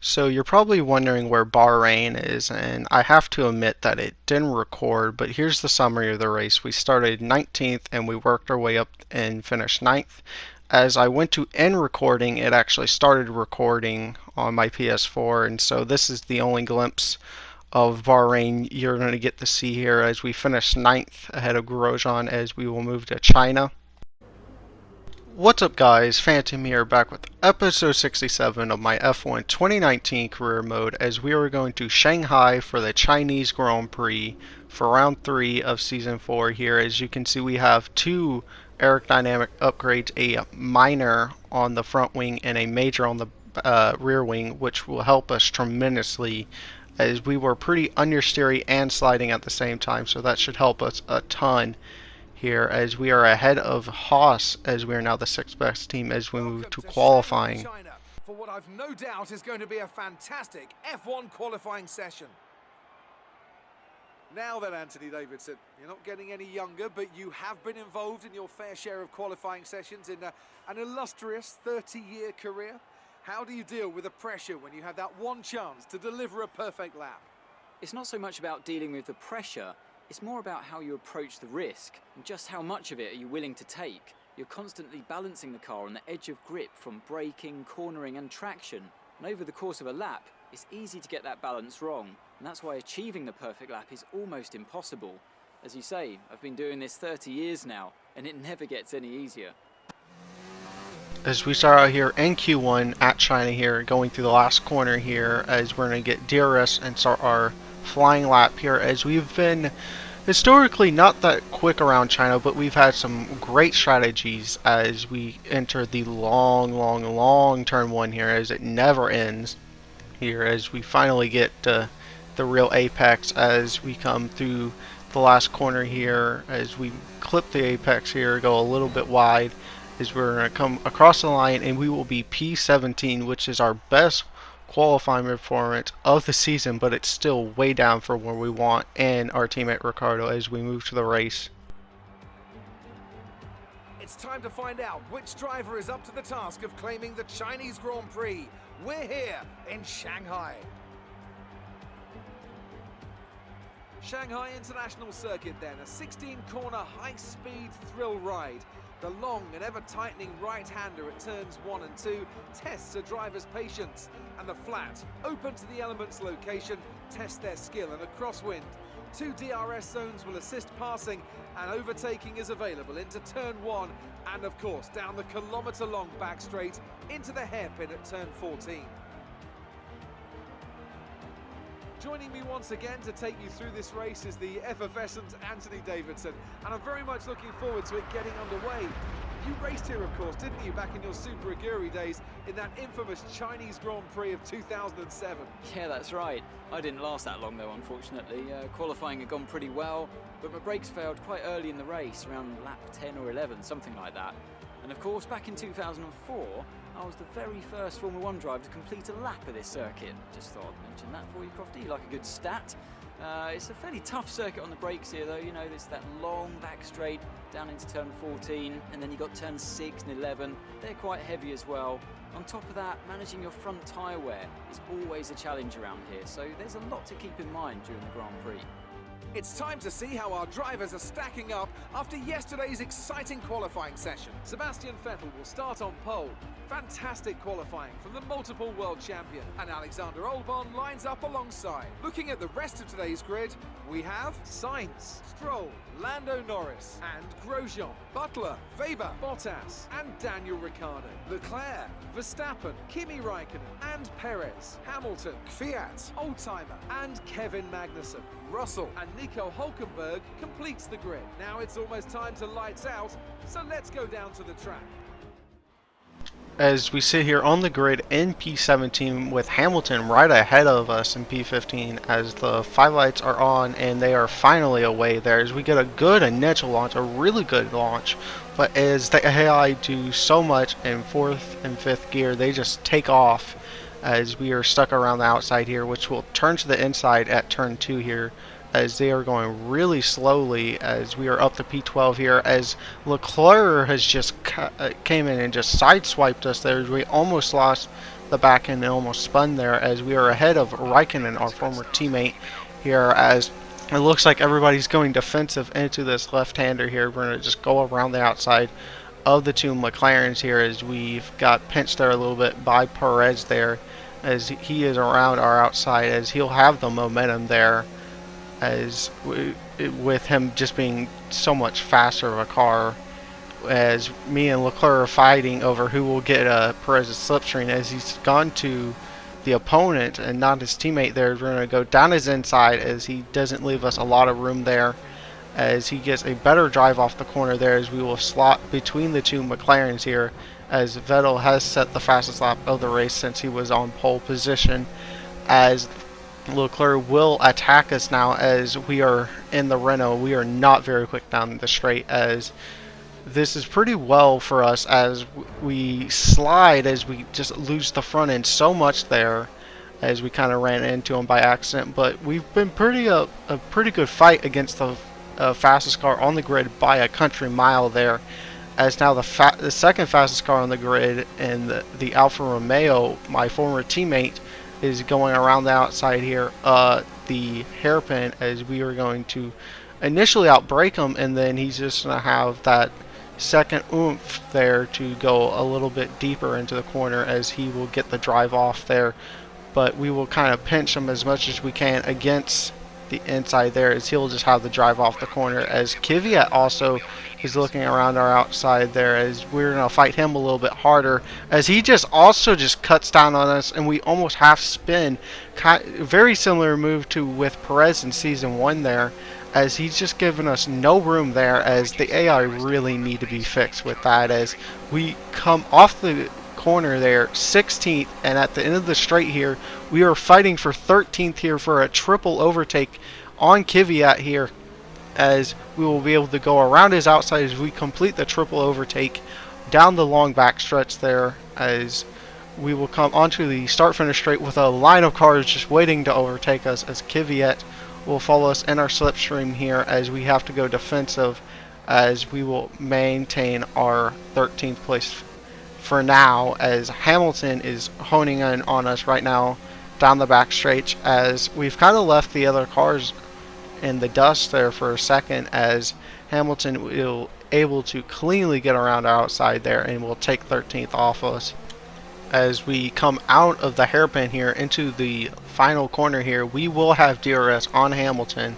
So you're probably wondering where Bahrain is, and I have to admit that it didn't record, but here's the summary of the race. We started 19th and we worked our way up and finished ninth. As I went to end recording, it actually started recording on my PS4, and so this is the only glimpse of Bahrain you're going to get to see here as we finish ninth ahead of Grosjean as we will move to China. What's up guys, Phantom here back with episode 67 of my F1 2019 career mode as we are going to Shanghai for the Chinese Grand Prix for round 3 of season 4 here. As you can see, we have two aerodynamic upgrades, a minor on the front wing and a major on the rear wing, which will help us tremendously as we were pretty understeery and sliding at the same time, so that should help us a ton here as we are ahead of Haas as we are now the sixth best team as we move to qualifying. For what I've no doubt is going to be a fantastic F1 qualifying session. Now then, Anthony Davidson, you're not getting any younger, but you have been involved in your fair share of qualifying sessions in an illustrious 30-year career. How do you deal with the pressure when you have that one chance to deliver a perfect lap? It's not so much about dealing with the pressure. It's more about how you approach the risk and just how much of it are you willing to take. You're constantly balancing the car on the edge of grip from braking, cornering and traction. And over the course of a lap, it's easy to get that balance wrong. And that's why achieving the perfect lap is almost impossible. As you say, I've been doing this 30 years now, and it never gets any easier. As we start out here in Q1 at China here, going through the last corner here as we're going to get DRS and start our flying lap here as we've been historically not that quick around China, but we've had some great strategies as we enter the long turn one here as it never ends here as we finally get the real apex as we come through the last corner here as we clip the apex here, go a little bit wide as we're going to come across the line and we will be P17, which is our best qualifying performance of the season, but it's still way down for where we want and our teammate Ricardo as we move to the race. It's time to find out which driver is up to the task of claiming the Chinese Grand Prix. We're here in Shanghai. Shanghai International Circuit then, a 16-corner high-speed thrill ride. The long and ever-tightening right-hander at turns 1 and 2 tests a driver's patience, and the flat, open to the elements location, tests their skill in a crosswind. 2 DRS zones will assist passing, and overtaking is available into turn 1, and of course down the kilometre-long back straight into the hairpin at turn 14. Joining me once again to take you through this race is the effervescent Anthony Davidson, and I'm very much looking forward to it getting underway. You raced here, of course, didn't you, back in your Super Aguri days in that infamous Chinese Grand Prix of 2007? Yeah, that's right. I didn't last that long though, unfortunately. Qualifying had gone pretty well, but my brakes failed quite early in the race, around lap 10 or 11, something like that. And of course, back in 2004, I was the very first Formula 1 driver to complete a lap of this circuit. Just thought I'd mention that for you, Crofty. You like a good stat. It's a fairly tough circuit on the brakes here, though. You know, there's that long back straight down into turn 14, and then you've got turn 6 and 11. They're quite heavy as well. On top of that, managing your front tyre wear is always a challenge around here, so there's a lot to keep in mind during the Grand Prix. It's time to see how our drivers are stacking up after yesterday's exciting qualifying session. Sebastian Vettel will start on pole. Fantastic qualifying from the multiple world champion. And Alexander Albon lines up alongside. Looking at the rest of today's grid, we have Sainz, Stroll, Lando Norris, and Grosjean, Butler, Weber, Bottas, and Daniel Ricciardo, Leclerc, Verstappen, Kimi Raikkonen, and Perez, Hamilton, Kvyat, Oldtimer, and Kevin Magnussen. Russell and Nico Hulkenberg completes the grid. Now it's almost time to lights out, so let's go down to the track. As we sit here on the grid in P17 with Hamilton right ahead of us in P15 as the 5 lights are on and they are finally away there as we get a good initial launch, a really good launch, but as the AI do so much in 4th and 5th gear, they just take off as we are stuck around the outside here, which will turn to the inside at turn 2 here as they are going really slowly as we are up to P12 here as Leclerc has just came in and just sideswiped us there as we almost lost the back end and almost spun there, as we are ahead of Raikkonen, our former teammate here, as it looks like everybody's going defensive into this left-hander here. We're going to just go around the outside of the two McLarens here, as we've got pinched there a little bit by Perez there, as he is around our outside, as he'll have the momentum there, as with him just being so much faster of a car, as me and Leclerc are fighting over who will get Perez's slipstream, as he's gone to the opponent and not his teammate there. We're going to go down his inside, as he doesn't leave us a lot of room there, as he gets a better drive off the corner there, as we will slot between the two McLarens here, as Vettel has set the fastest lap of the race since he was on pole position, as Leclerc will attack us now, as we are in the Renault. We are not very quick down the straight, as this is pretty well for us, as we slide, as we just lose the front end so much there, as we kind of ran into him by accident. But we've been a pretty good fight against the fastest car on the grid by a country mile there, as now the second fastest car on the grid, and the Alfa Romeo, my former teammate, is going around the outside here, the hairpin, as we are going to initially outbrake him, and then he's just going to have that second oomph there to go a little bit deeper into the corner, as he will get the drive off there. But we will kind of pinch him as much as we can against the inside there, as he'll just have the drive off the corner, as Kvyat also is looking around our outside there, as we're going to fight him a little bit harder, as he just cuts down on us, and we almost half spin. Very similar move to with Perez in season 1 there, as he's just given us no room there, as the AI really need to be fixed with that, as we come off the corner there 16th, and at the end of the straight here we are fighting for 13th here for a triple overtake on Kvyat here, as we will be able to go around his outside as we complete the triple overtake down the long back stretch there, as we will come onto the start finish straight with a line of cars just waiting to overtake us, as Kvyat will follow us in our slipstream here, as we have to go defensive, as we will maintain our 13th place for now, as Hamilton is honing in on us right now down the back straight, as we've kind of left the other cars in the dust there for a second, as Hamilton will able to cleanly get around our outside there and will take 13th off us. As we come out of the hairpin here into the final corner here, we will have DRS on Hamilton,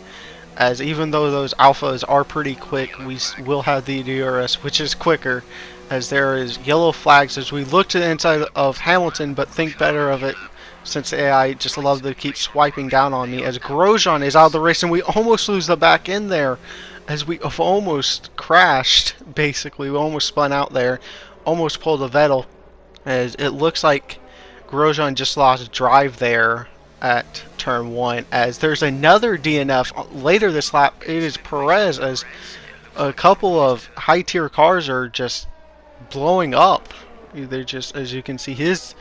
as even though those alphas are pretty quick, we will have the DRS, which is quicker, as there is yellow flags as we look to the inside of Hamilton, but think better of it, since the AI just love to keep swiping down on me, as Grosjean is out of the race, and we almost lose the back end there, as we have almost crashed, basically. We almost spun out there, almost pulled a Vettel, as it looks like Grosjean just lost drive there at turn 1, as there's another DNF later this lap. It is Perez, as a couple of high tier cars are just blowing up. They're just, as you can see, his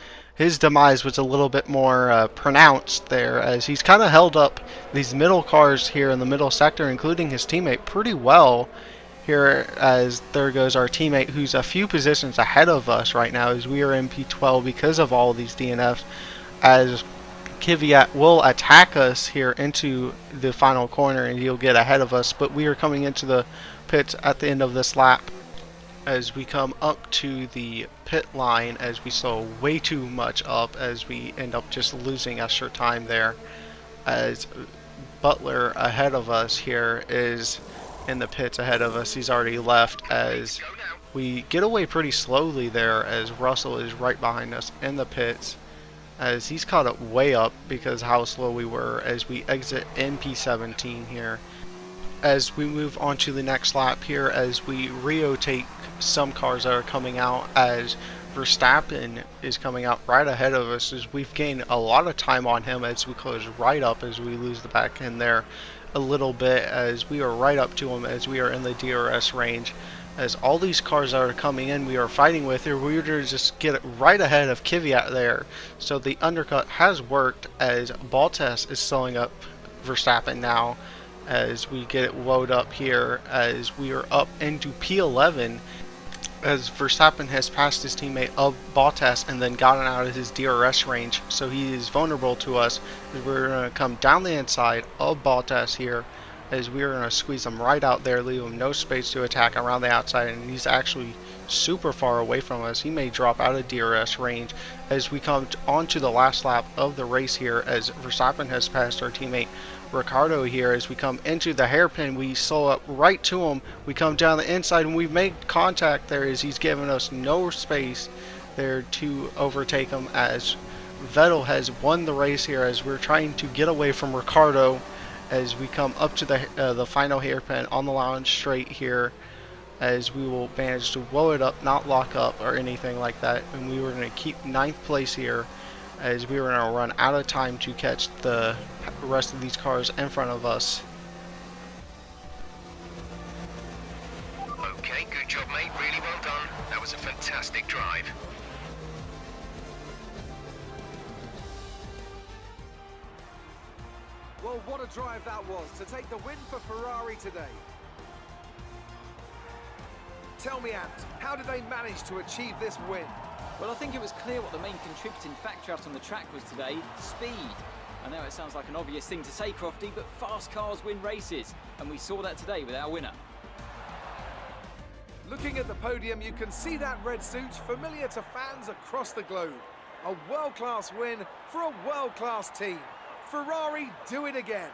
demise was a little bit more pronounced there, as he's kind of held up these middle cars here in the middle sector, including his teammate, pretty well here, as there goes our teammate, who's a few positions ahead of us right now, as we are in P12 because of all these DNFs, as Kvyat will attack us here into the final corner, and he'll get ahead of us, but we are coming into the pits at the end of this lap, as we come up to the pit line, as we slow way too much up, as we end up just losing extra time there, as Butler ahead of us here is in the pits ahead of us. He's already left, as we get away pretty slowly there, as Russell is right behind us in the pits, as he's caught up way up because how slow we were, as we exit in P17 here. As we move on to the next lap here, as we rotate some cars that are coming out, as Verstappen is coming out right ahead of us, as we've gained a lot of time on him, as we close right up, as we lose the back end there a little bit, as we are right up to him, as we are in the DRS range, as all these cars that are coming in we are fighting with here, we were to just get right ahead of Kvyat there, so the undercut has worked, as Bottas is slowing up Verstappen now, as we get it load up here, as we are up into P11, as Verstappen has passed his teammate of Bottas and then gotten out of his DRS range, so he is vulnerable to us. We're going to come down the inside of Bottas here, as we're going to squeeze him right out there, leave him no space to attack around the outside, and he's actually super far away from us. He may drop out of DRS range as we come onto the last lap of the race here, as Verstappen has passed our teammate Ricardo here. As we come into the hairpin, we slow up right to him. We come down the inside and we've made contact there, as he's given us no space there to overtake him, as Vettel has won the race here, as we're trying to get away from Ricardo as we come up to the final hairpin on the lounge straight here, as we will manage to blow it up, not lock up or anything like that, and we were going to keep 9th place here, as we were going to run out of time to catch the rest of these cars in front of us. Okay, good job, mate. Really well done. That was a fantastic drive. Well, what a drive that was to take the win for Ferrari today. Tell me, Ant, how did they manage to achieve this win? Well, I think it was clear what the main contributing factor out on the track was today: speed. I know it sounds like an obvious thing to say, Crofty, but fast cars win races, and we saw that today with our winner. Looking at the podium, you can see that red suit familiar to fans across the globe. A world-class win for a world-class team. Ferrari do it again.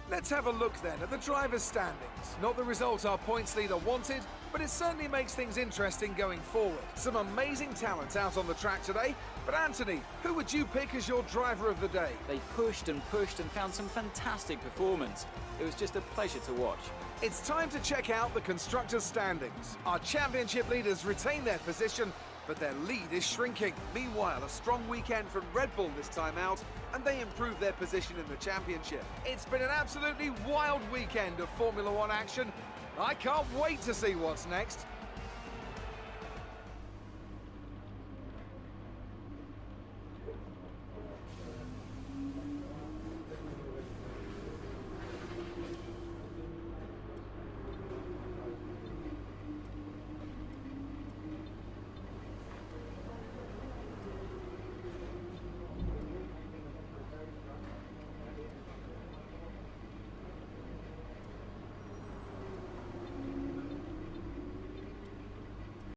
Let's have a look then at the drivers' standings. Not the result our points leader wanted, but it certainly makes things interesting going forward. Some amazing talent out on the track today, but Anthony, who would you pick as your driver of the day? They pushed and found some fantastic performance. It was just a pleasure to watch. It's time to check out the constructors' standings. Our championship leaders retain their position, but their lead is shrinking. Meanwhile, a strong weekend from Red Bull this time out, and they improve their position in the championship. It's been an absolutely wild weekend of Formula One action. I can't wait to see what's next.